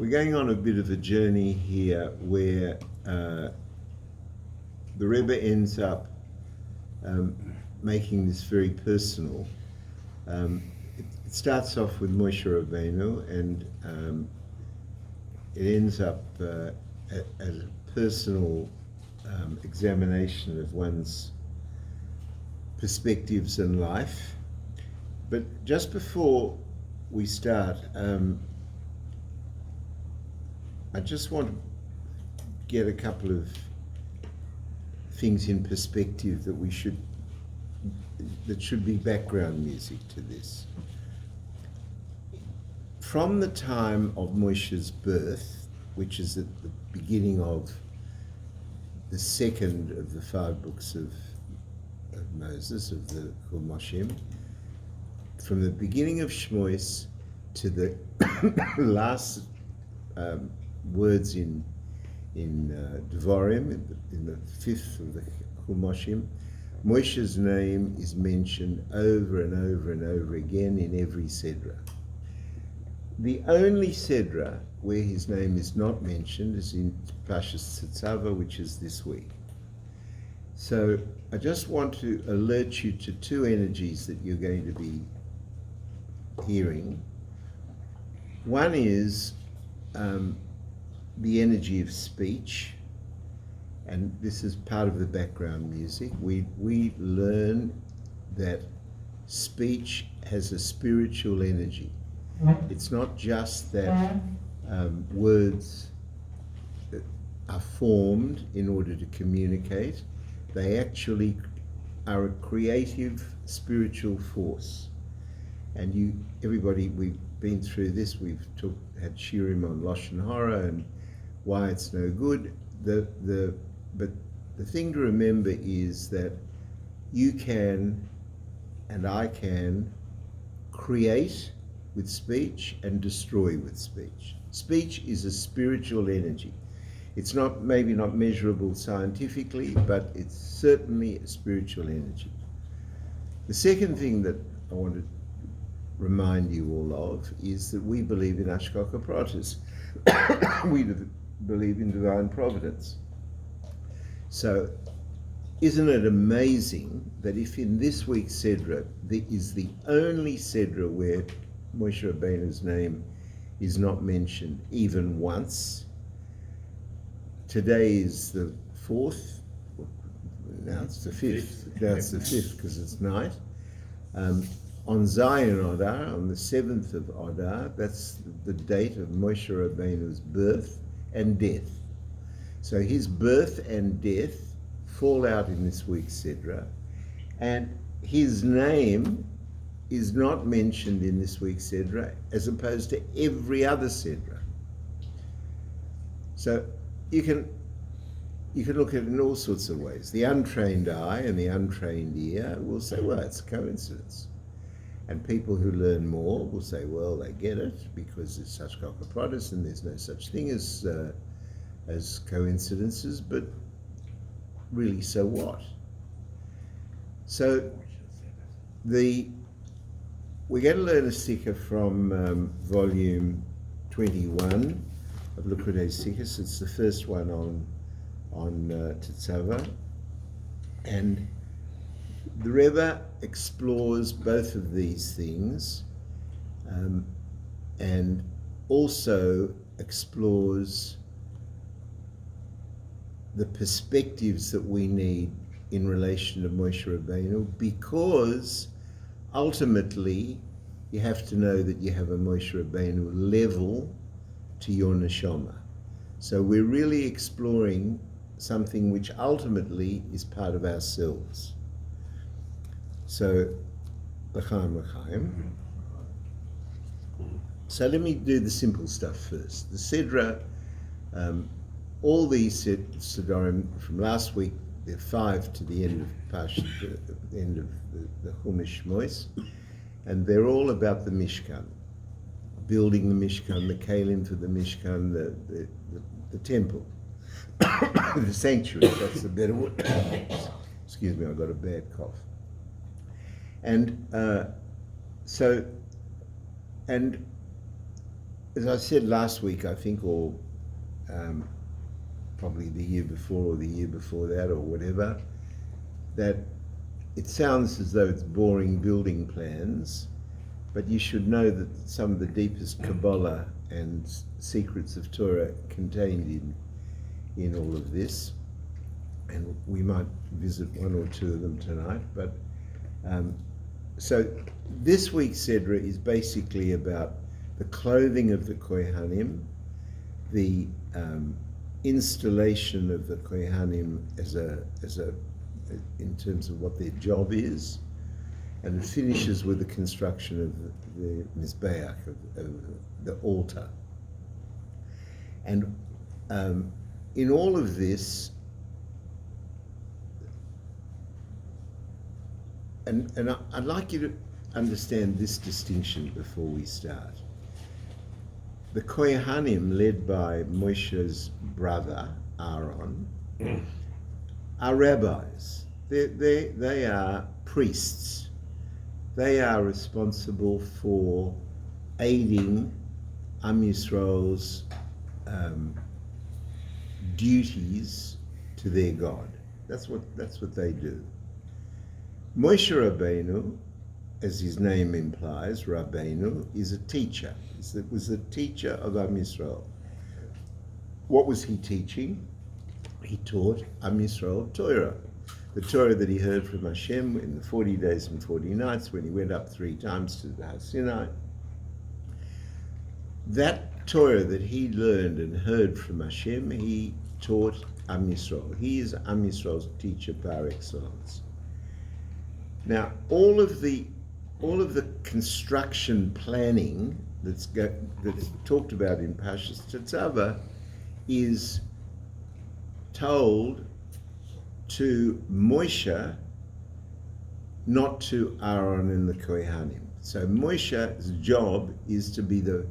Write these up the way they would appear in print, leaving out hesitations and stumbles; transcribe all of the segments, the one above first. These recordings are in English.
We're going on a bit of a journey here where the Rebbe ends up making this very personal. It starts off with Moshe Rabbeinu, and it ends up as a personal examination of one's perspectives in life. But just before we start, I just want to get a couple of things in perspective that should be background music to this. From the time of Moshe's birth, which is at the beginning of the second of the 5 books of Moses, of the Chumash, from the beginning of Shmois to the last words in Devarim, in the 5th of the Chumash, Moshe's name is mentioned over and over and over again in every Sedra. The only Sedra where his name is not mentioned is in Parshat TETZAVEH, which is this week. So I just want to alert you to 2 energies that you're going to be hearing. One is the energy of speech, and this is part of the background music. We learn that speech has a spiritual energy. It's not just that words are formed in order to communicate. They actually are a creative spiritual force. And everybody, we've been through this. We've had shiurim on Lashon Hara and why it's no good. But the thing to remember is that you can, and I can, create with speech and destroy with speech. Speech is a spiritual energy. It's maybe not measurable scientifically, but it's certainly a spiritual energy. The second thing that I want to remind you all of is that we believe in Ashkaka Pratis. We believe in divine providence. So isn't it amazing that if in this week's Sedra there is the only Sedra where Moshe Rabbeinu's name is not mentioned even once? Today is the 4th, now it's the 5th, now it's the 5th because it's night. On Zion Adar, on the 7th of Adar, that's the date of Moshe Rabbeinu's birth and death. So his birth and death fall out in this week's Sedra, and his name is not mentioned in this week's Sedra as opposed to every other Sedra. So you can look at it in all sorts of ways. The untrained eye and the untrained ear will say, well, it's a coincidence. And people who learn more will say, well, they get it because it's such Pratis and there's no such thing as coincidences, but really, so what? So we're going to learn a sikha from volume 21 of Likkutei Sikhos. It's the first one on TETZAVEH, and the Rebbe explores both of these things, and also explores the perspectives that we need in relation to Moshe Rabbeinu, because ultimately you have to know that you have a Moshe Rabbeinu level to your neshama. So we're really exploring something which ultimately is part of ourselves. So, l'chaim. So let me do the simple stuff first. The Sedra, all these Sedarim from last week, there are 5 to the end of Parshat, the end of the Chumash Shmois, and they're all about the Mishkan, building the Mishkan, the Kalim for the Mishkan, the temple, the sanctuary. That's the better word. Excuse me, I got a bad cough. And as I said last week, I think, or probably the year before or the year before that or whatever, that it sounds as though it's boring building plans, but you should know that some of the deepest Kabbalah and secrets of Torah contained in all of this, and we might visit one or two of them tonight. But so this week's Sedra is basically about the clothing of the Kohanim, the installation of the Kohanim as a in terms of what their job is, and it finishes with the construction of the Mizbeach, of the altar. And in all of this, and I'd like you to understand this distinction before we start. The Kohanim, led by Moshe's brother, Aaron, are rabbis. They are priests. They are responsible for aiding Am Yisrael's duties to their God. That's what they do. Moshe Rabbeinu, as his name implies, Rabbeinu, is a teacher. He was a teacher of Am Yisrael. What was he teaching? He taught Am Yisrael Torah, the Torah that he heard from Hashem in the 40 days and 40 nights when he went up 3 times to the Har Sinai. That Torah that he learned and heard from Hashem, he taught Am Yisrael. He is Am Yisrael's teacher par excellence. Now, all of the construction planning that's talked about in Parshat TETZAVEH is told to Moshe, not to Aaron and the Kohanim. So Moshe's job is to be the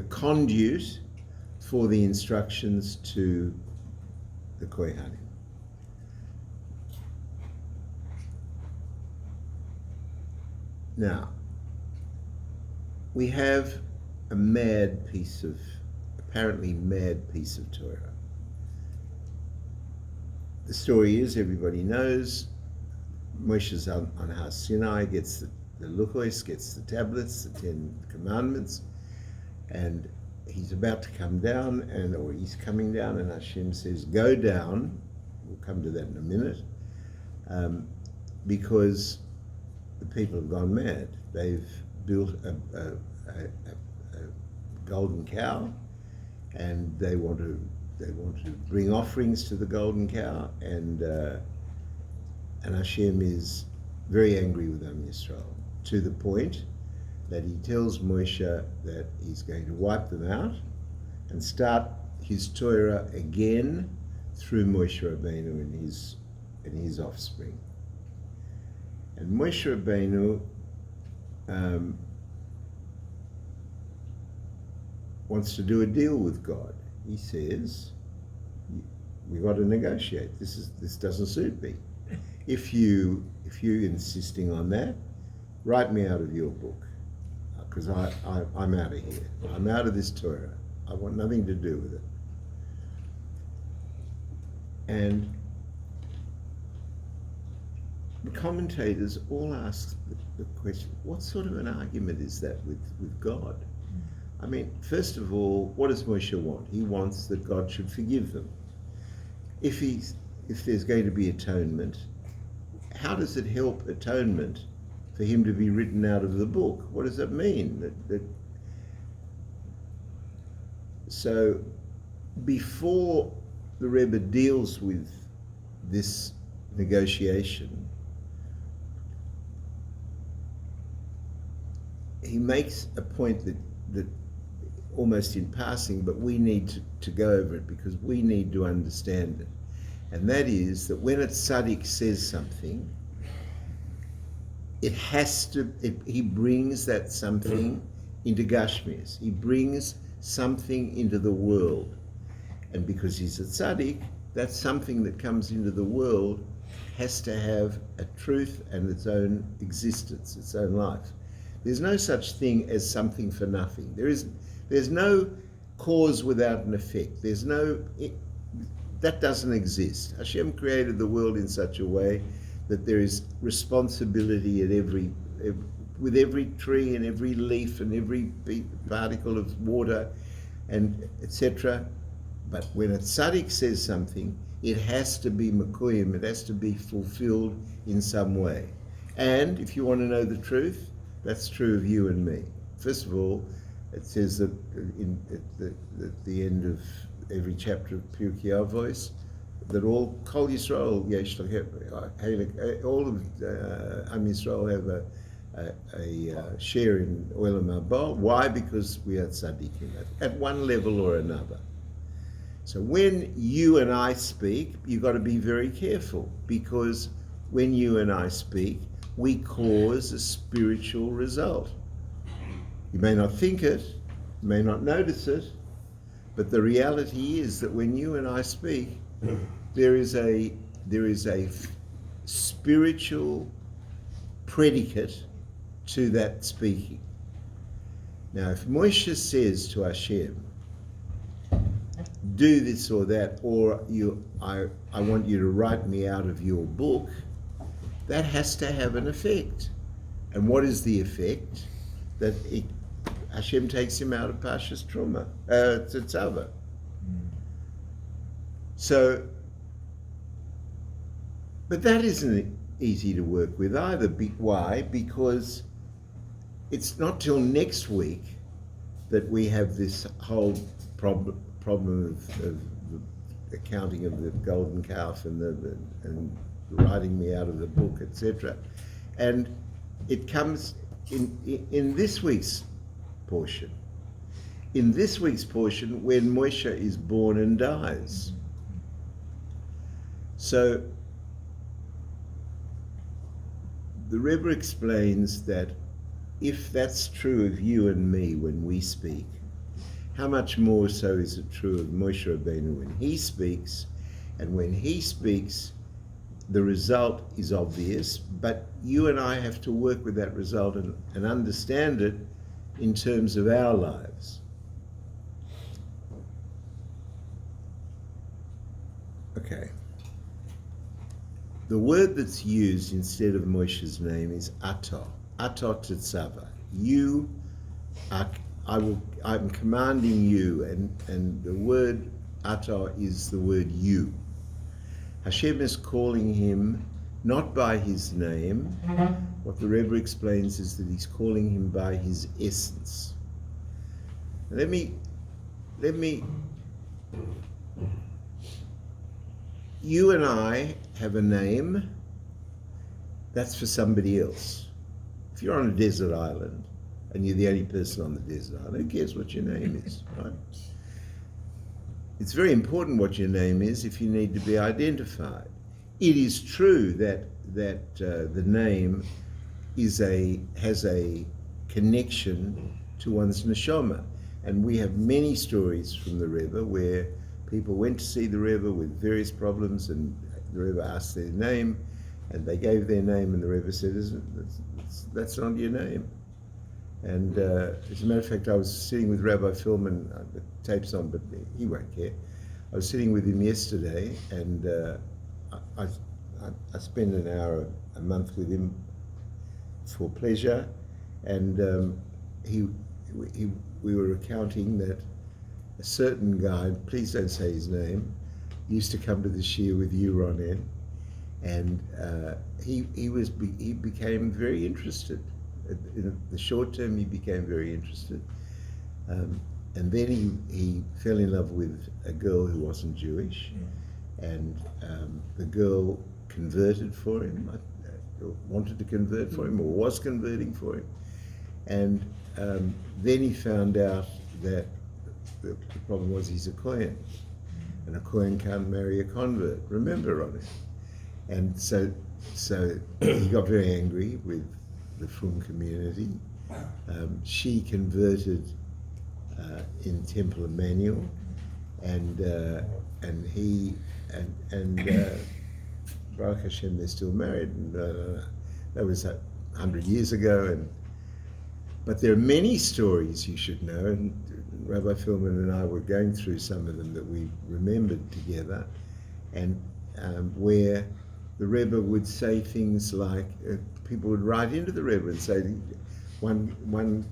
conduit for the instructions to the Kohanim. Now, we have a apparently mad piece of Torah. The story is, everybody knows, Moshe's on Har Sinai, gets the Luchos, gets the tablets, the 10 commandments, and he's about to come down, or he's coming down, and Hashem says, go down. We'll come to that in a minute, because the people have gone mad. They've built a golden cow, and they want to bring offerings to the golden cow, and Hashem is very angry with Am Yisrael, to the point that he tells Moshe that he's going to wipe them out and start his Torah again through Moshe Rabbeinu and his offspring. And Moshe Rabbeinu wants to do a deal with God. He says, we've got to negotiate. This doesn't suit me. If you're insisting on that, write me out of your book, because I'm out of here. I'm out of this Torah. I want nothing to do with it. And the commentators all ask the question, what sort of an argument is that with God? I mean, first of all, what does Moshe want? He wants that God should forgive them. If there's going to be atonement, how does it help atonement for him to be written out of the book? What does that mean? So before the Rebbe deals with this negotiation, he makes a point that almost in passing, but we need to go over it because we need to understand it. And that is that when a tzaddik says something, he brings that something into Gashmis. He brings something into the world. And because he's a tzaddik, that something that comes into the world has to have a truth and its own existence, its own life. There's no such thing as something for nothing. There isn't. There's no cause without an effect. That doesn't exist. Hashem created the world in such a way that there is responsibility with every tree and every leaf and every particle of water and etc. But when a tzaddik says something, it has to be mekuyim, it has to be fulfilled in some way. And if you want to know the truth, that's true of you and me. First of all, it says that at the end of every chapter of Pirkei Avos, that all Kol Yisrael, all of Am Yisrael have a share in Olam Haba. Why? Because we are tzaddikim at one level or another. So when you and I speak, you've got to be very careful, because when you and I speak, we cause a spiritual result. You may not think it, you may not notice it, but the reality is that when you and I speak, there is a spiritual predicate to that speaking. Now, if Moshe says to Hashem, do this or that, or I want you to write me out of your book, that has to have an effect. And what is the effect? That Hashem takes him out of Parshat TETZAVEH. So, but that isn't easy to work with either. Why? Because it's not till next week that we have this whole problem of the counting of the golden calf and writing me out of the book, etc. And it comes in this week's portion. In this week's portion, when Moshe is born and dies. So the Rebbe explains that if that's true of you and me when we speak, how much more so is it true of Moshe Rabbeinu when he speaks? And when he speaks, the result is obvious, but you and I have to work with that result and understand it in terms of our lives. Okay. The word that's used instead of Moshe's name is Atah. Atah TETZAVEH. You are, I'm commanding you, and the word Atah is the word you. Hashem is calling him not by his name. What the Rebbe explains is that he's calling him by his essence. Let me, you and I have a name, that's for somebody else. If you're on a desert island and you're the only person on the desert island, who cares what your name is, right? It's very important what your name is if you need to be identified. It is true that the name has a connection to one's neshama, and we have many stories from the Rebbe where people went to see the Rebbe with various problems, and the Rebbe asked their name, and they gave their name, and the Rebbe said, "That's not your name." And as a matter of fact, I was sitting with Rabbi Philman, the tape's on, but he won't care. I was sitting with him yesterday, and I spend an hour a month with him for pleasure, and we were recounting that a certain guy, please don't say his name, used to come to the shiur with you, Ronen, and he became very interested. In the short term, he became very interested, and then he fell in love with a girl who wasn't Jewish, and the girl converted for him, wanted to convert for him, or was converting for him, and then he found out that the problem was he's a Kohen, and a Kohen can't marry a convert. Remember, Ronnie? And so he got very angry with the Frum community. She converted in Temple Emmanuel, and Baruch Hashem, they're still married. And that was 100 years ago. But there are many stories you should know, and Rabbi Philman and I were going through some of them that we remembered together, and where the Rebbe would say things like, people would write into the Rebbe and say, one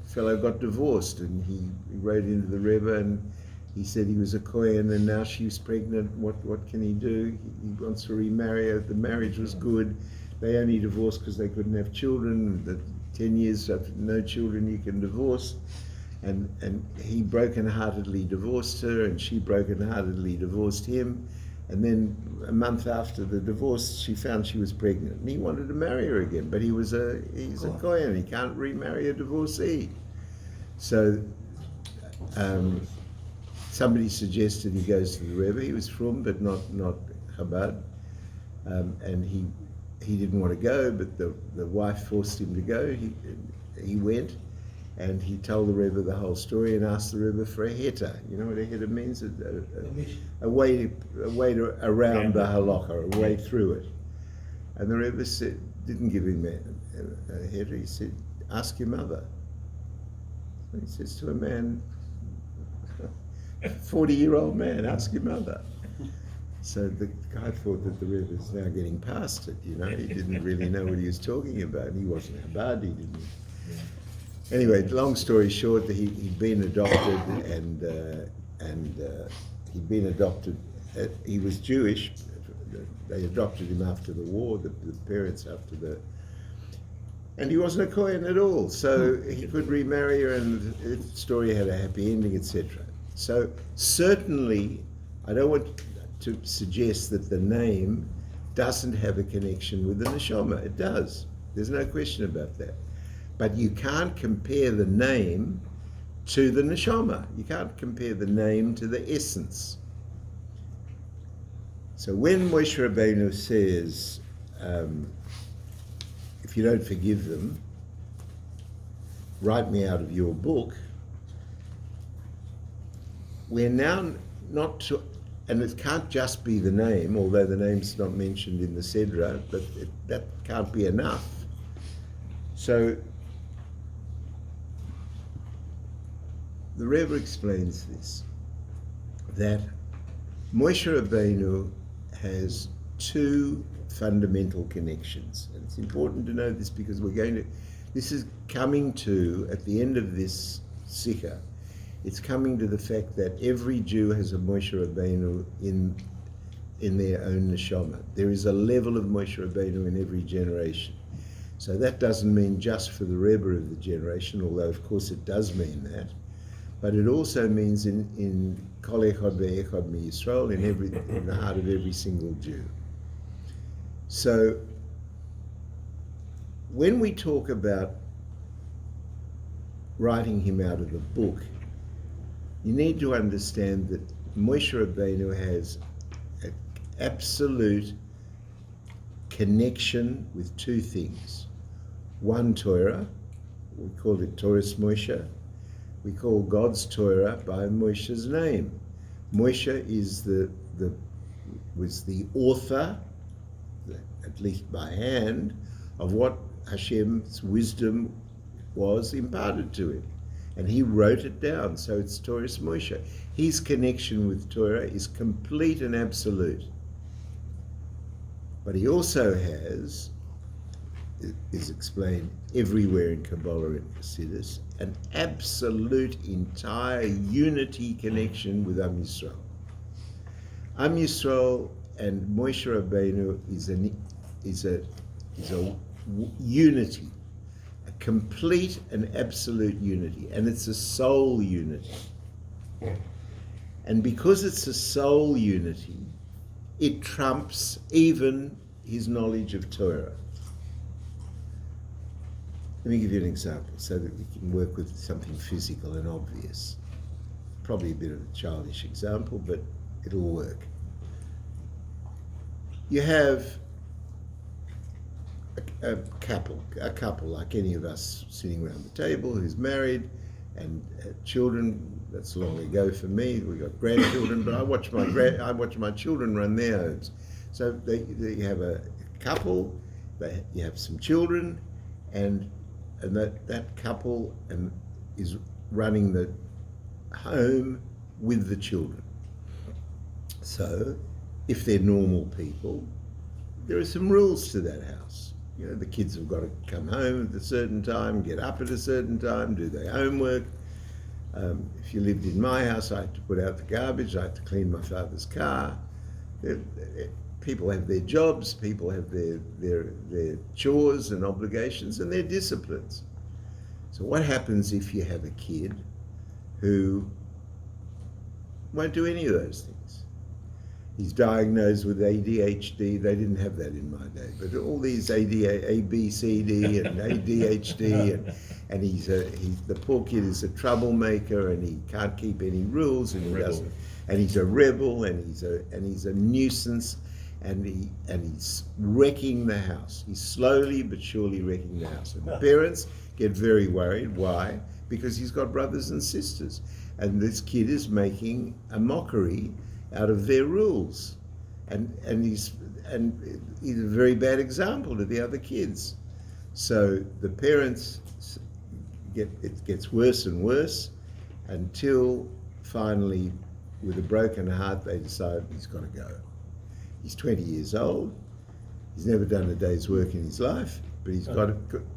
fellow got divorced, and he wrote into the Rebbe and he said he was a Kohen and now she's pregnant. What can he do? He wants to remarry her. The marriage was good. They only divorced because they couldn't have children. The 10 years of no children, you can divorce. And he broken-heartedly divorced her, and she broken-heartedly divorced him. And then a month after the divorce, she found she was pregnant, and he wanted to marry her again. But he's a Kohen. He can't remarry a divorcee. So somebody suggested he goes to the Rebbe. He was from, but not Chabad, and he didn't want to go, but the wife forced him to go. He went, and he told the Rebbe the whole story and asked the Rebbe for a heta. You know what a heta means? A way around the halacha, a way through it. And the Rebbe didn't give him a heta. He said, ask your mother. And he says to a man, 40-year-old man, ask your mother. So the guy thought that the Rebbe was now getting past it, you know. He didn't really know what he was talking about. He wasn't Chabad, he didn't. Anyway, long story short, he'd been adopted, and he'd been adopted. He was Jewish. They adopted him after the war, the parents after the... And he wasn't a Kohen at all, so he could remarry her, and the story had a happy ending, etc. So certainly, I don't want to suggest that the name doesn't have a connection with the neshama. It does. There's no question about that. But you can't compare the name to the neshama. You can't compare the name to the essence. So when Moshe Rabbeinu says, if you don't forgive them, write me out of your book, we're now not to, and it can't just be the name, although the name's not mentioned in the Sedra, but that can't be enough. So the Rebbe explains this, that Moshe Rabbeinu has two fundamental connections. And it's important to know this because this is coming to, at the end of this Sikha, it's coming to the fact that every Jew has a Moshe Rabbeinu in their own neshama. There is a level of Moshe Rabbeinu in every generation. So that doesn't mean just for the Rebbe of the generation, although of course it does mean that, but it also means in Kol Echad Ve'echad MiYisrael, in the heart of every single Jew. So when we talk about writing him out of the book, you need to understand that Moshe Rabbeinu has an absolute connection with two things. One, Torah, we call it Torah's Moshe. We call God's Torah by Moshe's name. Moshe was the author, at least by hand, of what Hashem's wisdom was imparted to him. And he wrote it down, so it's Torah's Moshe. His connection with Torah is complete and absolute. But he also has, is explained everywhere in Kabbalah and Hasidus, an absolute entire unity connection with Am Yisrael. Am Yisrael and Moshe Rabbeinu is a unity, a complete and absolute unity, and it's a soul unity. And because it's a soul unity, it trumps even his knowledge of Torah. Let me give you an example so that we can work with something physical and obvious. Probably a bit of a childish example, but it'll work. You have a couple like any of us sitting around the table who's married and children. That's long ago for me. We've got grandchildren, but I watch my children run their homes. So you have a couple, you have some children, and that couple is running the home with the children. So if they're normal people, there are some rules to that house. You know, the kids have got to come home at a certain time, get up at a certain time, do their homework. If you lived in my house, I had to put out the garbage, I had to clean my father's car. People have their jobs, people have their chores and obligations and their disciplines. So what happens if you have a kid who won't do any of those things? He's diagnosed with ADHD. They didn't have that in my day, but all these A, B, C, D, and ADHD, and the poor kid is a troublemaker, and he can't keep any rules, and he's a rebel, and he's a nuisance, and he's wrecking the house. He's slowly but surely wrecking the house, and the parents get very worried. Why? Because he's got brothers and sisters, and this kid is making a mockery out of their rules, and he's a very bad example to the other kids. So the parents it gets worse and worse until finally, with a broken heart, they decide he's got to go. He's 20 years old. He's never done a day's work in his life, but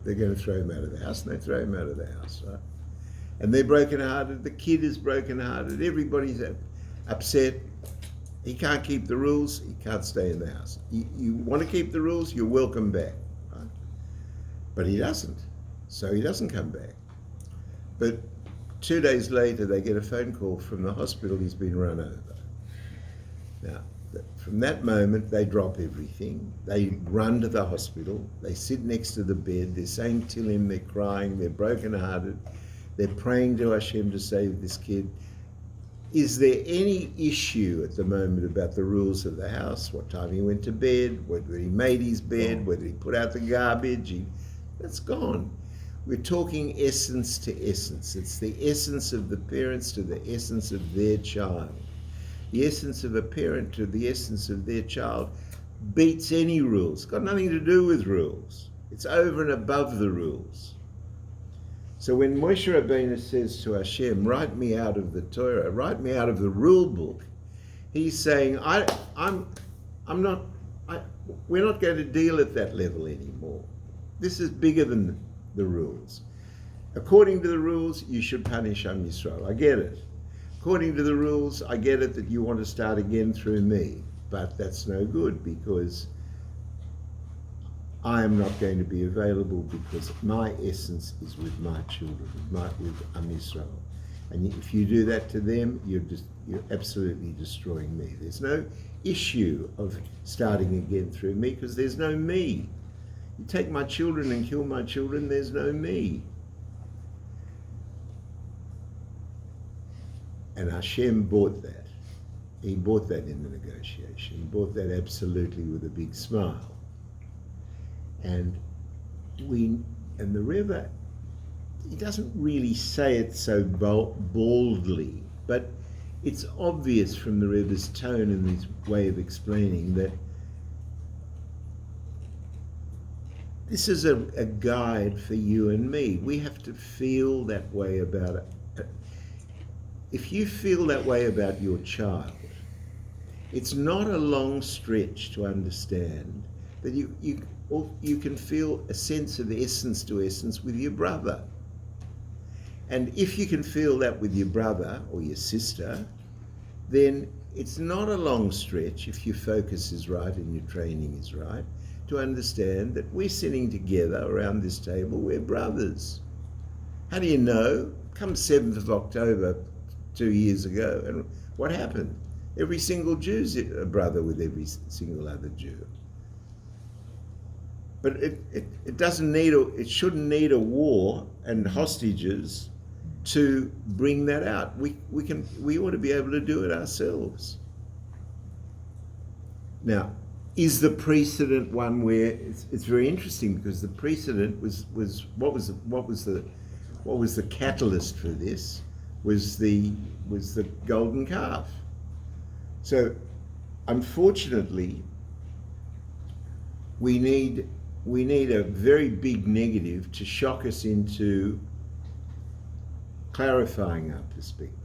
they're going to throw him out of the house, and they throw him out of the house, right? And they're broken-hearted. The kid is broken-hearted. Everybody's upset. He can't keep the rules. He can't stay in the house. You want to keep the rules, you're welcome back, right? But he doesn't. So he doesn't come back. But 2 days later, they get a phone call from the hospital. He's been run over. Now, from that moment, they drop everything. They run to the hospital. They sit next to the bed. They're saying Tehillim. They're crying. They're broken-hearted. They're praying to Hashem to save this kid. Is there any issue at the moment about the rules of the house? What time he went to bed, whether he made his bed, whether he put out the garbage? That's gone. We're talking essence to essence. It's the essence of the parents to the essence of their child. The essence of a parent to the essence of their child beats any rules. It's got nothing to do with rules. It's over and above the rules. So when Moshe Rabbeinu says to Hashem, write me out of the Torah, write me out of the rule book, he's saying, we're not going to deal at that level anymore. This is bigger than the rules. According to the rules, you should punish Am Yisrael. I get it. According to the rules, I get it that you want to start again through me, but that's no good because I am not going to be available because my essence is with my children, with Am Yisrael. And if you do that to them, you're absolutely destroying me. There's no issue of starting again through me because there's no me. You take my children and kill my children, there's no me. And Hashem bought that. He bought that in the negotiation. He bought that absolutely with a big smile. And the Rebbe, he doesn't really say it so boldly, but it's obvious from the Rebbe's tone and his way of explaining that this is a guide for you and me. We have to feel that way about it. If you feel that way about your child, it's not a long stretch to understand that you can feel a sense of essence to essence with your brother. And if you can feel that with your brother or your sister, then it's not a long stretch, if your focus is right and your training is right, to understand that we're sitting together around this table, we're brothers. How do you know? Come 7th of October 2 years ago, and what happened? Every single Jew's a brother with every single other Jew. But it shouldn't need a war and hostages to bring that out. We ought to be able to do it ourselves. Now, is the precedent one where it's very interesting because the precedent was what was the catalyst for this was the golden calf. So unfortunately we need a very big negative to shock us into clarifying our perspective.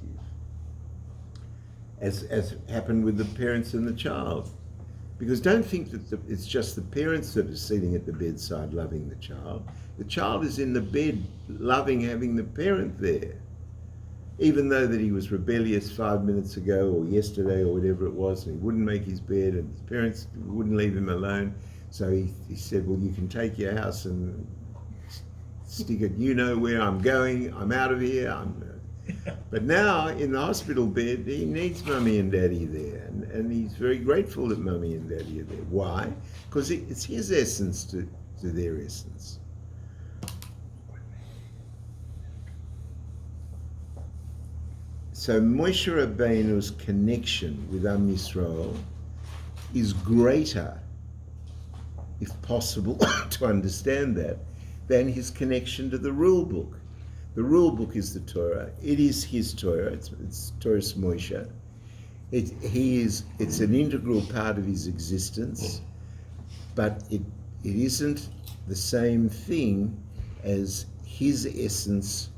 as happened with the parents and the child. Because don't think that it's just the parents that are sitting at the bedside loving the child. The child is in the bed loving having the parent there. Even though that he was rebellious 5 minutes ago or yesterday or whatever it was, and he wouldn't make his bed and his parents wouldn't leave him alone. So he said, well, you can take your house and stick it, you know where I'm going, I'm out of here. But now in the hospital bed, he needs mummy and daddy there. And he's very grateful that mummy and daddy are there. Why? Because it's his essence to their essence. So Moshe Rabbeinu's connection with Am Yisrael is greater, if possible, to understand that, than his connection to the rule book. The rule book is the Torah. It is his Torah. It's Torah's Moshe. It's an integral part of his existence, but it isn't the same thing as his essence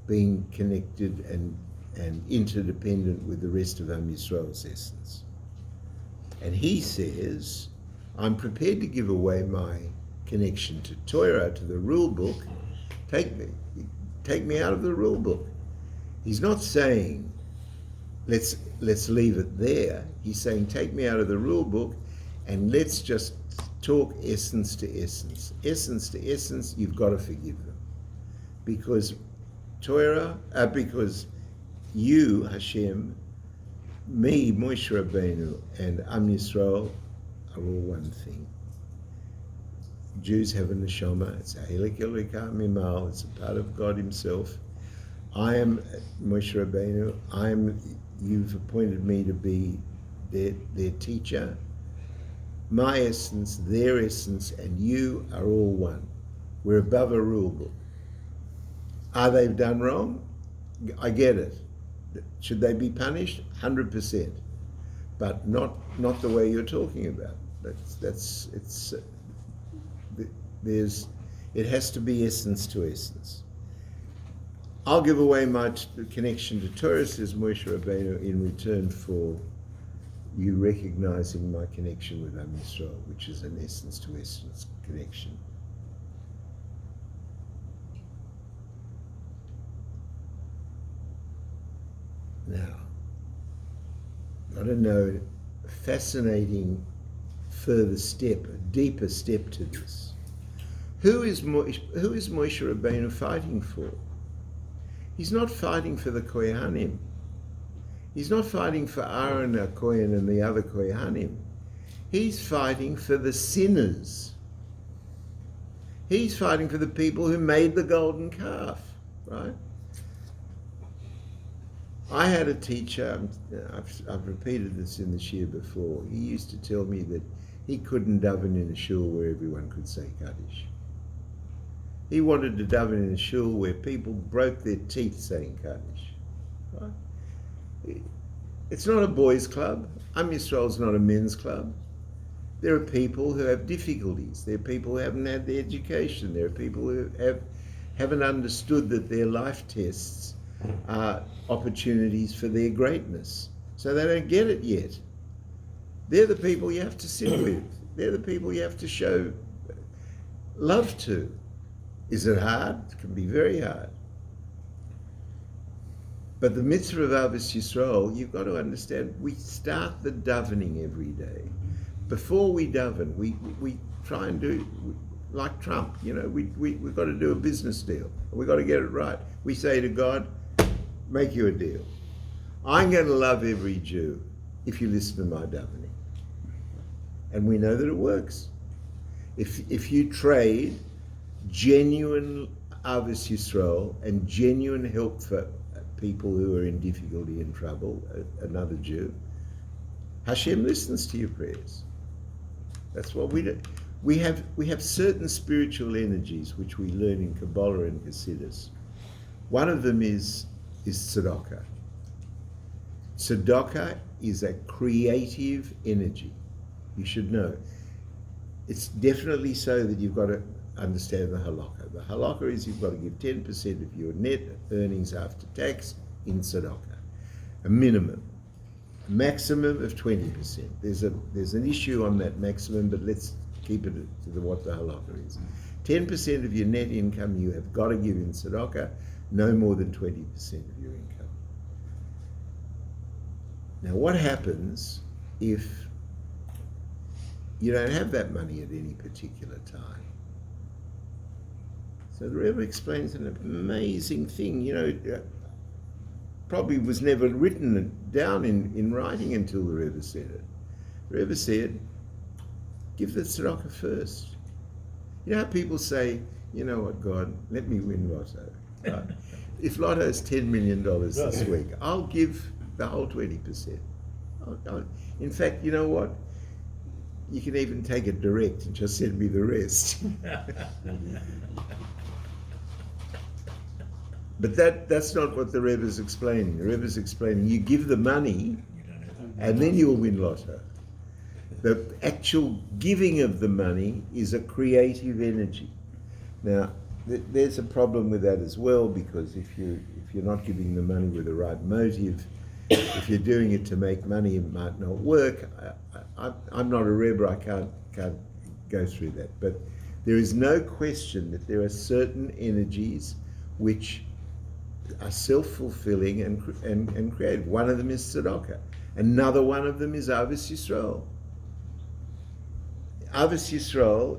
being connected and interdependent with the rest of Am Yisrael's essence. And he says, I'm prepared to give away my connection to Torah, to the rule book. Take me out of the rule book. He's not saying, let's leave it there. He's saying, take me out of the rule book and let's just talk essence to essence. Essence to essence, you've got to forgive them. Because because you, Hashem, me, Moshe Rabbeinu, and Am Yisrael are all one thing. Jews have a neshama, it's a Helik Elokah Mimal, it's a part of God himself. I am Moshe Rabbeinu, you've appointed me to be their teacher. My essence, their essence, and you are all one. We're above a rule book. Are they done wrong? I get it. Should they be punished? 100%. But not the way you're talking about. It has to be essence to essence. I'll give away my connection to Torah, says Moshe Rabbeinu, in return for you recognizing my connection with Am Yisrael, which is an essence to essence connection. Now, I don't know, a fascinating further step, a deeper step to this. Who is Moshe Rabbeinu fighting for? He's not fighting for the Kohanim. He's not fighting for Aaron HaKohen and the other Kohanim. He's fighting for the sinners. He's fighting for the people who made the golden calf, right? I had a teacher, I've repeated this in the shir before, he used to tell me that he couldn't daven in a shul where everyone could say Kaddish. He wanted to daven in a shul where people broke their teeth saying Kaddish. Right? It's not a boys' club. Am Yisrael's not a men's club. There are people who have difficulties. There are people who haven't had the education. There are people who haven't understood that their life tests are opportunities for their greatness. So they don't get it yet. They're the people you have to sit with. They're the people you have to show love to. Is it hard? It can be very hard. But the mitzvah of Avos Yisrael, you've got to understand, we start the davening every day. Before we daven, we try and do, like Trump, we've got to do a business deal. We've got to get it right. We say to God, make you a deal. I'm going to love every Jew if you listen to my davening. And we know that it works. If you trade genuine Avos Yisrael and genuine help for people who are in difficulty and trouble, another Jew, Hashem listens to your prayers. That's what we do. We have certain spiritual energies which we learn in Kabbalah and Hasidus. One of them is tzedakah. Tzedakah is a creative energy. You should know. It's definitely so that you've got to understand the halakha. The halakha is you've got to give 10% of your net earnings after tax in tzedakah, a minimum. maximum of 20%. There's an issue on that maximum, but let's keep it to what the halakha is. 10% of your net income you have got to give in tzedakah, no more than 20% of your income. Now what happens if you don't have that money at any particular time? So the Rebbe explains an amazing thing, probably was never written down in writing until the Rebbe said it. The Rebbe said, give the tzedakah first. You know how people say, you know what, God, let me win lotto. Right? If lotto is $10 million this week, I'll give the whole 20%. In fact, you know what? You can even take it direct and just send me the rest. But that's not what the Rebbe is explaining. The Rebbe is explaining you give the money and then you'll win lotto. The actual giving of the money is a creative energy. Now, there's a problem with that as well, because if you're not giving the money with the right motive, if you're doing it to make money, it might not work. I'm not a Rebbe, I can't go through that. But there is no question that there are certain energies which are self-fulfilling and creative. One of them is tzedakah. Another one of them is Avos Yisrael. Avos Yisrael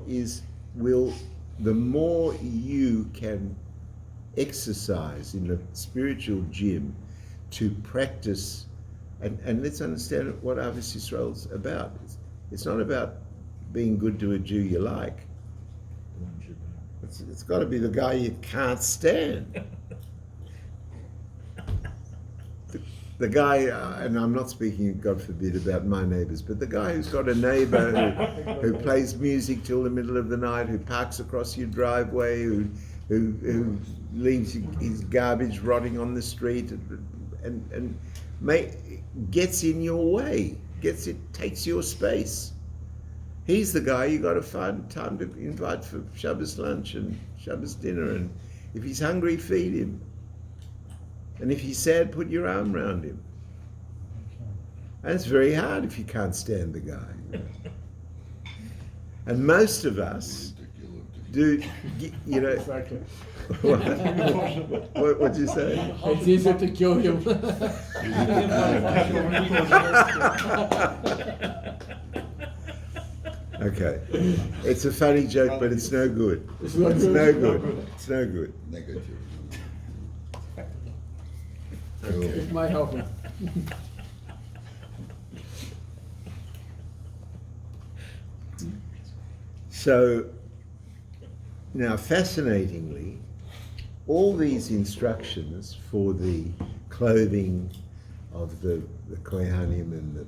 the more you can exercise in the spiritual gym to practice, and let's understand what Avos Yisrael is about. It's not about being good to a Jew you like. It's got to be the guy you can't stand. The guy, and I'm not speaking, God forbid, about my neighbours, but the guy who's got a neighbour who plays music till the middle of the night, who parks across your driveway, who leaves his garbage rotting on the street, and gets in your way, takes your space. He's the guy you got to find time to invite for Shabbos lunch and Shabbos dinner, and if he's hungry, feed him. And if he's sad, put your arm around him. And it's very hard if you can't stand the guy. And most of us do, Exactly. What'd you say? It's easier to kill him. Okay. It's a funny joke, but it's no good. It's no good. Negative. It might help him. So, now fascinatingly, all these instructions for the clothing of the Kohanim and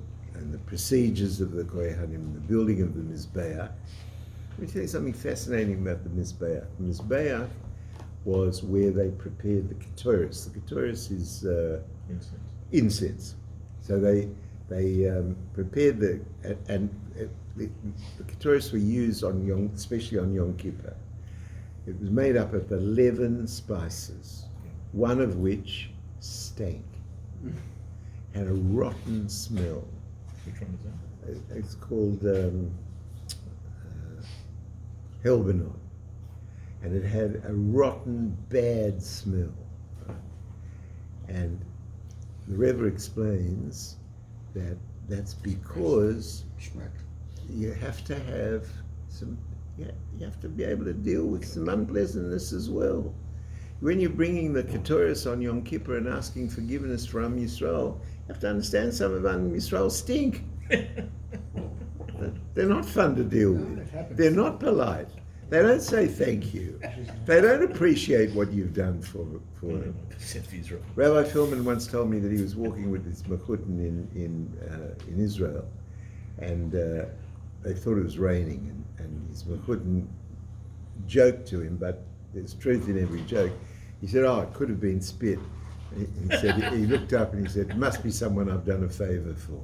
the procedures of the Kohanim and the building of the Mizbeach. Let me tell you something fascinating about the Mizbeach. The Mizbeach was where they prepared the Ketores. The Ketores is incense. So they prepared the Ketores were used especially on Yom Kippur. It was made up of 11 spices, one of which stank, had a rotten smell. Which one is that? It's called Helbenot. And it had a rotten, bad smell. And the Rebbe explains that that's because you have to have you have to be able to deal with some unpleasantness as well. When you're bringing the Ketores on Yom Kippur and asking forgiveness from Yisrael, you have to understand some of Am Yisrael stink. They're not fun to deal with. They're not polite. They don't say thank you. They don't appreciate what you've done for them. Rabbi Philman once told me that he was walking with his mechutin in Israel, and they thought it was raining, and his mechutin joked to him, but there's truth in every joke. He said, "Oh, it could have been spit." He said, he looked up and he said, "It must be someone I've done a favor for."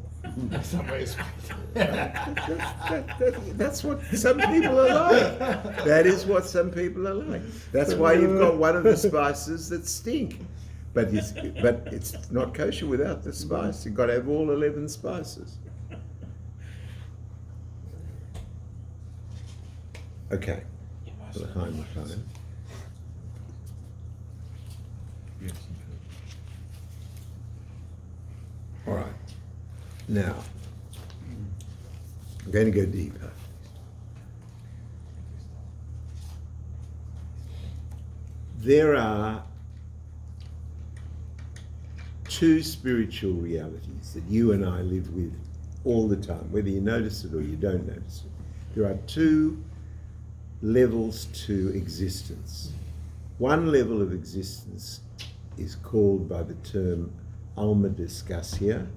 That's what some people are like. That is what some people are like. That's why you've got one of the spices that stink. But it's not kosher without the spice. You've got to have all 11 spices. Okay. L'chaim. Yes. All right. Now, I'm going to go deeper. There are two spiritual realities that you and I live with all the time, whether you notice it or you don't notice it. There are two levels to existence. One level of existence is called by the term Alma Discassia.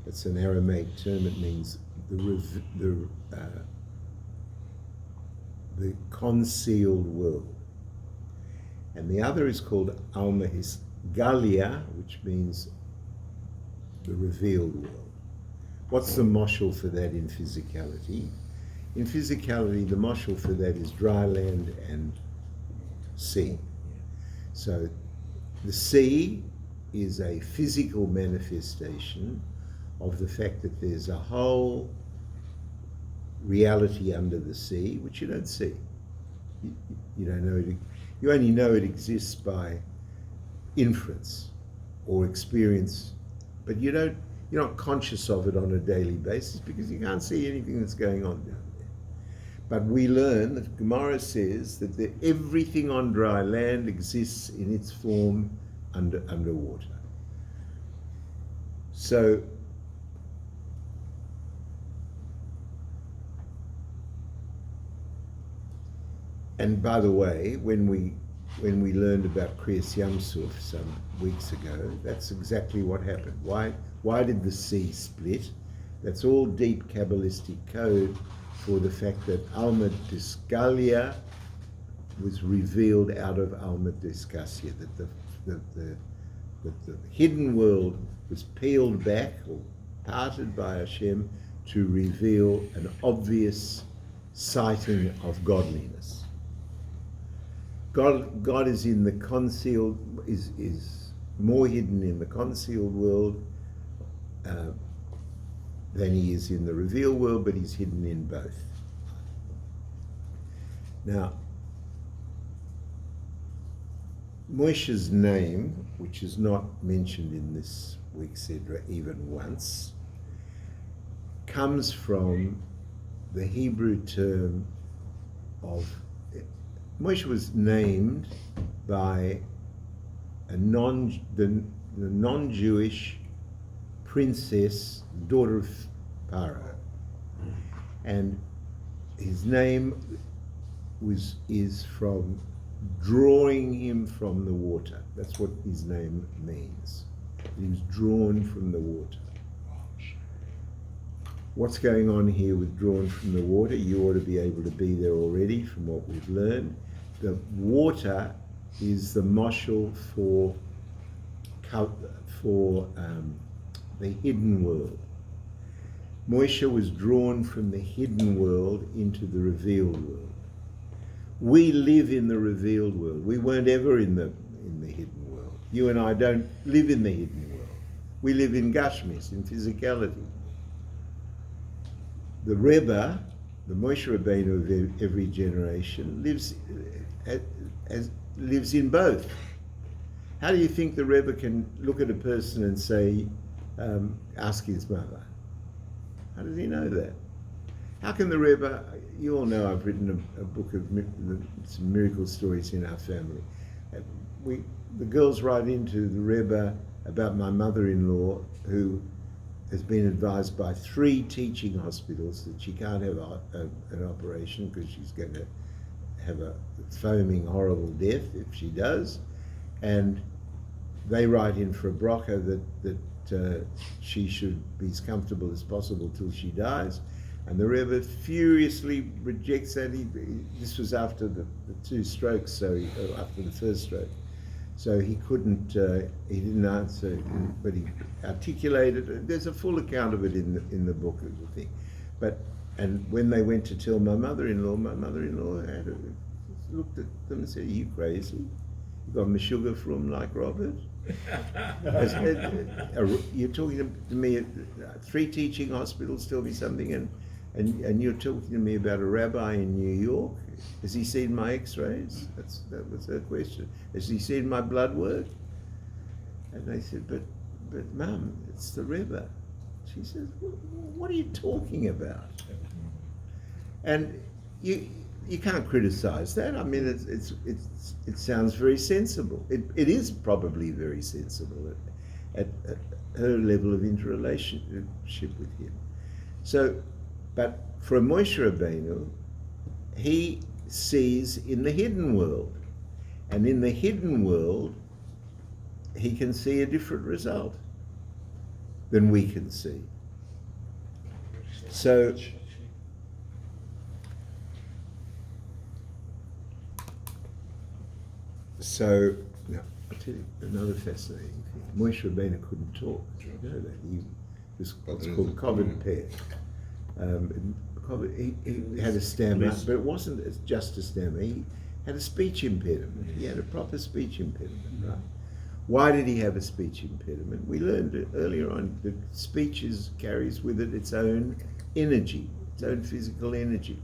It's an Aramaic term. It means the concealed world. And the other is called Alma Hisgalia, which means the revealed world. What's the moshel for that in physicality? In physicality, the moshel for that is dry land and sea. So the sea is a physical manifestation of the fact that there's a whole reality under the sea, which you don't see. You don't know it. You only know it exists by inference or experience, but you're not conscious of it on a daily basis because you can't see anything that's going on down there. But we learn that Gemara says that everything on dry land exists in its form underwater. So and by the way, when we learned about Kriyas Yamsuf some weeks ago, that's exactly what happened. Why did the sea split? That's all deep Kabbalistic code for the fact that Alma Disgalia was revealed out of Alma Discassia, that the hidden world was peeled back or parted by Hashem to reveal an obvious sighting of godliness. God is in the concealed, is more hidden in the concealed world than he is in the revealed world, but he's hidden in both. Now, Moshe's name, which is not mentioned in this week's Sidra even once, comes from the Hebrew term of Moshe was named by the non-Jewish princess, daughter of Pharaoh, and his name is from drawing him from the water. That's what his name means. He was drawn from the water. What's going on here with drawn from the water? You ought to be able to be there already from what we've learned. The water is the moshel for the hidden world. Moshe was drawn from the hidden world into the revealed world. We live in the revealed world. We weren't ever in the hidden world. You and I don't live in the hidden world. We live in Gashmis, in physicality. The Rebbe, the Moshe Rabbeinu of every generation, lives in both. How do you think the Rebbe can look at a person and say, ask his mother? How does he know that? How can the Rebbe, you all know I've written a book of some miracle stories in our family. The girls write into the Rebbe about my mother-in-law who has been advised by 3 teaching hospitals that she can't have an operation because she's going to have a foaming, horrible death if she does. And they write in for a bracha that she should be as comfortable as possible till she dies. And the Rebbe furiously rejects that. This was after the 2 strokes, so after the first stroke. So he couldn't, he didn't answer, but he articulated. There's a full account of it in the book of the thing. And when they went to tell my mother-in-law had looked at them and said, "Are you crazy? You got Meshuggah from like Robert? You're talking to me, 3 teaching hospitals tell me something, and you're talking to me about a rabbi in New York. Has he seen my x-rays? That was her question. Has he seen my blood work? And they said, but Mum, it's the Rebbe. She says, what are you talking about? And you can't criticize that. I mean, it sounds very sensible. It is probably very sensible at her level of interrelationship with him. So, but for Moshe Rabbeinu, he sees in the hidden world, and in the hidden world, he can see a different result than we can see. So, now, I'll tell you another fascinating thing. Moshe Rabbeinu couldn't talk. You know that. He was what's called covered pair. He had a stammer, but it wasn't just a stammer. He had a speech impediment. He had a proper speech impediment, right? Why did he have a speech impediment? We learned it earlier on that speech carries with it its own energy, its own physical energy.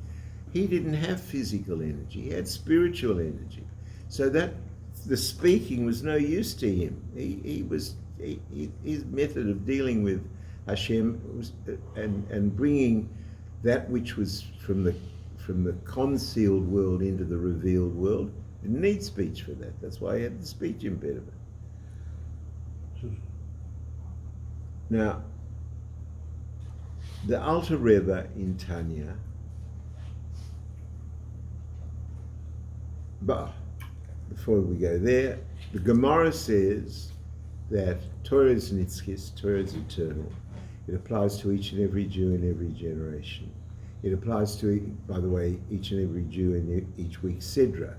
He didn't have physical energy. He had spiritual energy. So that the speaking was no use to him. His method of dealing with Hashem was, and bringing that which was from the concealed world into the revealed world, didn't need speech for that. That's why he had the speech impediment. Now, the Alter Rebbe in Tanya, but before we go there, the Gemara says that Torah is nitzchis, Torah is eternal. It applies to each and every Jew in every generation. It applies to, by the way, each and every Jew in each week's Sedra.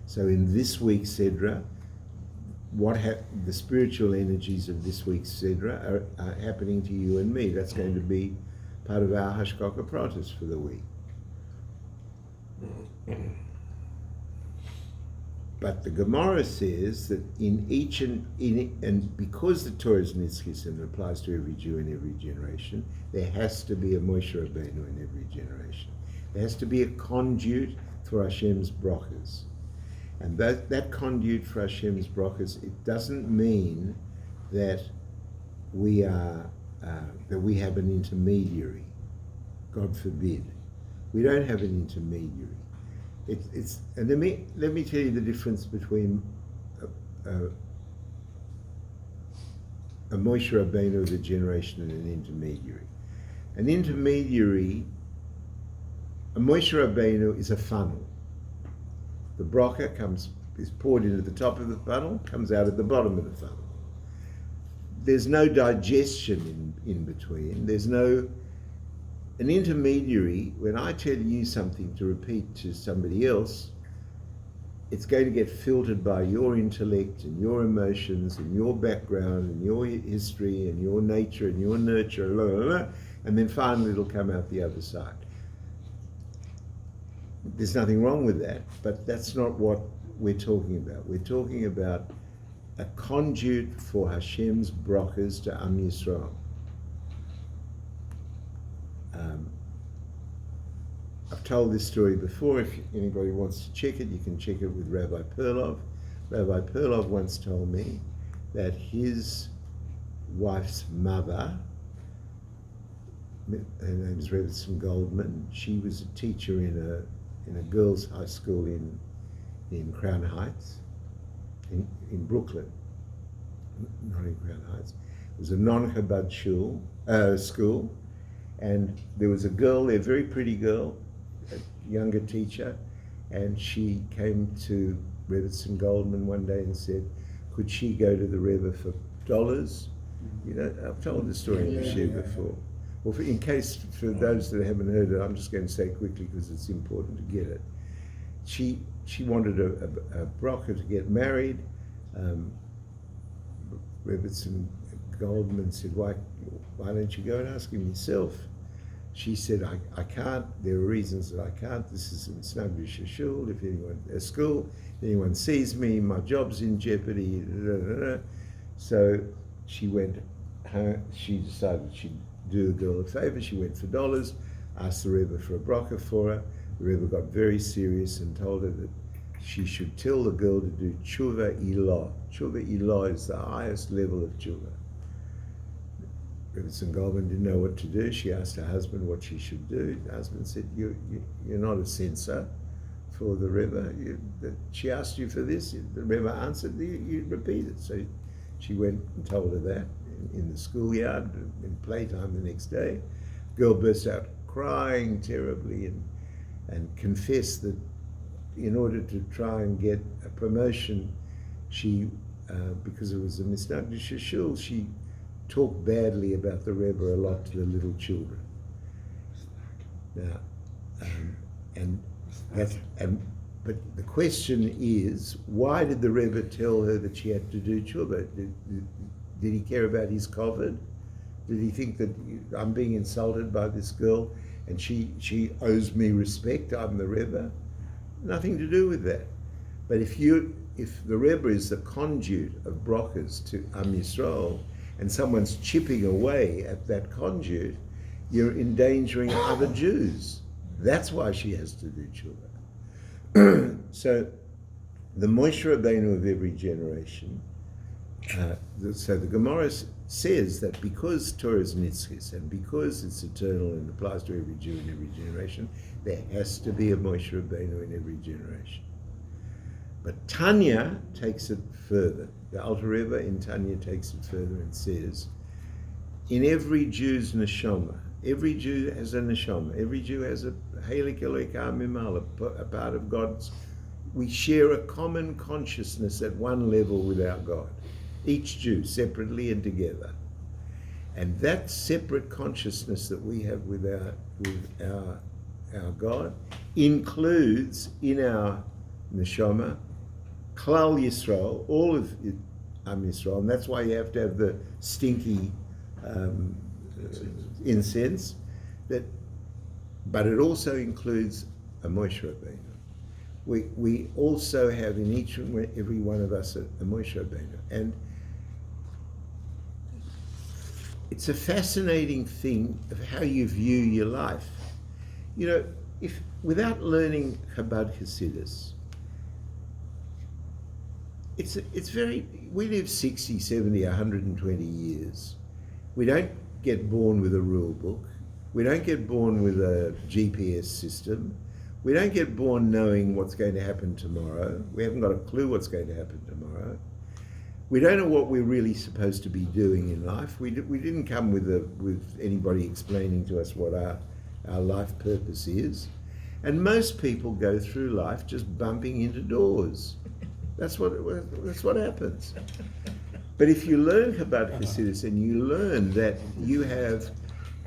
So in this week's Sedra, the spiritual energies of this week's Sedra are happening to you and me. That's going to be part of our Hashgacha Pratis for the week. But the Gemara says that in each and because the Torah is nitzchis and applies to every Jew in every generation, there has to be a Moshe Rabbeinu in every generation. There has to be a conduit for Hashem's brachas. And that conduit for Hashem's brachas, it doesn't mean that we have an intermediary. God forbid. We don't have an intermediary. And let me tell you the difference between a Moshe Rabbeinu of the generation and an intermediary. An intermediary, a Moshe Rabbeinu is a funnel. The bracha is poured into the top of the funnel, comes out at the bottom of the funnel. There's no digestion in between. There's no. An intermediary, when I tell you something to repeat to somebody else, it's going to get filtered by your intellect and your emotions and your background and your history and your nature and your nurture, blah, blah, blah, and then finally it'll come out the other side. There's nothing wrong with that, but that's not what we're talking about. We're talking about a conduit for Hashem's brachas to Am Yisrael. I've told this story before. If anybody wants to check it, you can check it with Rabbi Perlov. Rabbi Perlov once told me that his wife's mother, her name is Rebbetzin Goldman, she was a teacher in a girls' high school in Crown Heights, in Brooklyn, not in Crown Heights. It was a non-Chabad school, and there was a girl there, a very pretty girl, a younger teacher, and she came to Rebbetzin Goldman one day and said, could she go to the Rebbe for $? You know, I've told the story in the Shir before. Well, in case, for those that haven't heard it, I'm just going to say it quickly because it's important to get it. She wanted a bracha to get married. Rebbetzin Goldman said, why don't you go and ask him yourself? she said, I can't, there are reasons that I can't. This is in Snuggish Shul, if anyone, a school, if anyone sees me, my job's in jeopardy. Da, da, da. So she went home, she decided she'd do the girl a favor. She went for dollars, asked the Rebbe for a bracha for her. The Rebbe got very serious and told her that she should tell the girl to do tshuva ilah. Tshuva ilah is the highest level of tshuva. Rebbe Goldman didn't know what to do. She asked her husband what she should do. The husband said, you're not a censor for the Rebbe. She asked you for this. The Rebbe answered, you repeat it. So she went and told her that in the schoolyard, in playtime the next day. Girl burst out crying terribly and confessed that in order to try and get a promotion, she, because it was a misnagdish shul, she talked badly about the Rebbe a lot to the little children. Now, but the question is, why did the Rebbe tell her that she had to do tshuva? Did he care about his kavod? Did he think that I'm being insulted by this girl and she owes me respect? I'm the Rebbe. Nothing to do with that. But if the Rebbe is the conduit of brachas to Am Yisrael, and someone's chipping away at that conduit, you're endangering other Jews. That's why she has to do tshuva. So the Moshe Rabbeinu of every generation, so the Gemara says that because Torah is nitzchis and because it's eternal and applies to every Jew in every generation, there has to be a Moshe Rabbeinu in every generation. But Tanya takes it further. The Alter Rebbe in Tanya takes it further and says, in every Jew's neshama, every Jew has a neshama, every Jew has a Helik Eloka Mimal, a part of God's. We share a common consciousness at one level with our God, each Jew separately and together. And that separate consciousness that we have with our God includes in our neshama Klal Yisrael, all of Am Yisrael, and that's why you have to have the stinky incense. But it also includes a Moshe Rabbeinu. We also have in each and every one of us a Moshe Rabbeinu, and it's a fascinating thing of how you view your life. You know, if without learning Chabad Hasidus, it's very, we live 60, 70, 120 years. We don't get born with a rule book. We don't get born with a GPS system. We don't get born knowing what's going to happen tomorrow. We haven't got a clue what's going to happen tomorrow. We don't know what we're really supposed to be doing in life. We didn't come with anybody explaining to us what our life purpose is. And most people go through life just bumping into doors. That's what happens. But if you learn Chabad Hasidus and you learn that you have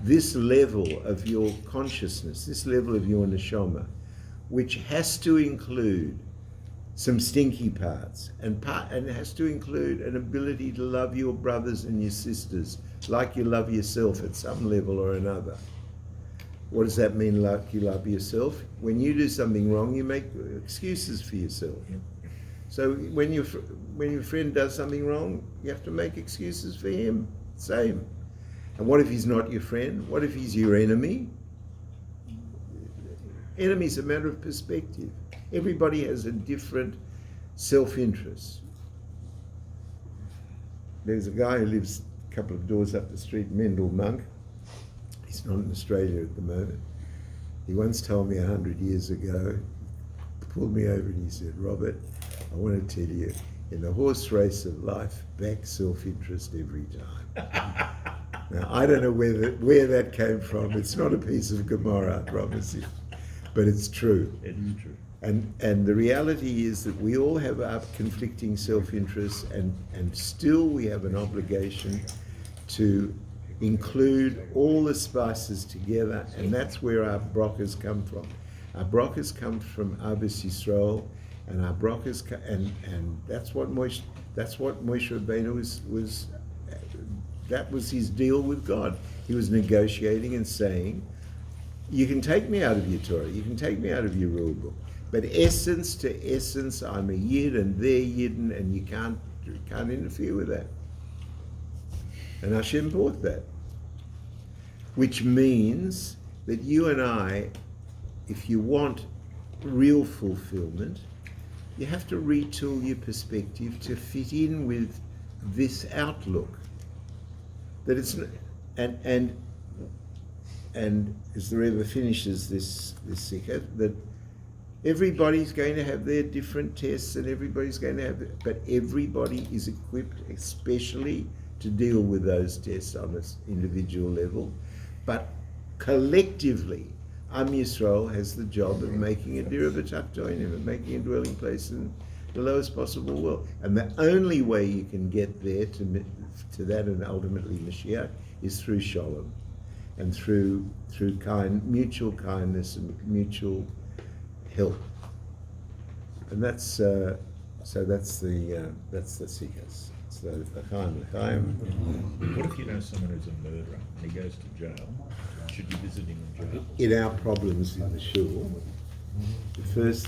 this level of your consciousness, this level of your neshama, which has to include some stinky parts and has to include an ability to love your brothers and your sisters like you love yourself at some level or another. What does that mean, like you love yourself? When you do something wrong, you make excuses for yourself. So when your friend does something wrong, you have to make excuses for him. Same. And what if he's not your friend? What if he's your enemy? Enemy's a matter of perspective. Everybody has a different self-interest. There's a guy who lives a couple of doors up the street, Mendel Monk. He's not in Australia at the moment. He once told me 100 years ago, pulled me over and he said, Robert, I want to tell you, in the horse race of life, back self-interest every time. Now, I don't know where that came from. It's not a piece of Gemara, I promise you. But it's true. It is true. And the reality is that we all have our conflicting self-interests and still we have an obligation to include all the spices together, and that's where our brachas come from. Our brachas come from Ahavas Yisrael, and our brachas and that's what Moshe Rabbeinu was. That was his deal with God. He was negotiating and saying, You can take me out of your Torah, you can take me out of your rule book, but essence to essence, I'm a Yid and they're Yidden, and you can't interfere with that. And Hashem brought that. Which means that you and I, if you want real fulfillment, you have to retool your perspective to fit in with this outlook. That it's and as the Rebbe finishes this sikha, that everybody's going to have their different tests, and everybody's going to have, but everybody is equipped, especially to deal with those tests on an individual level. But collectively, Am Yisrael has the job of making a dira b'tachtonim, of making a dwelling place in the lowest possible world. And the only way you can get there to that, and ultimately Mashiach, is through shalom, and through mutual kindness and mutual help. And that's the sikas. So l'chaim. What if you know someone who's a murderer and he goes to jail? Should you visit him in jail? In our problems in the shul, the first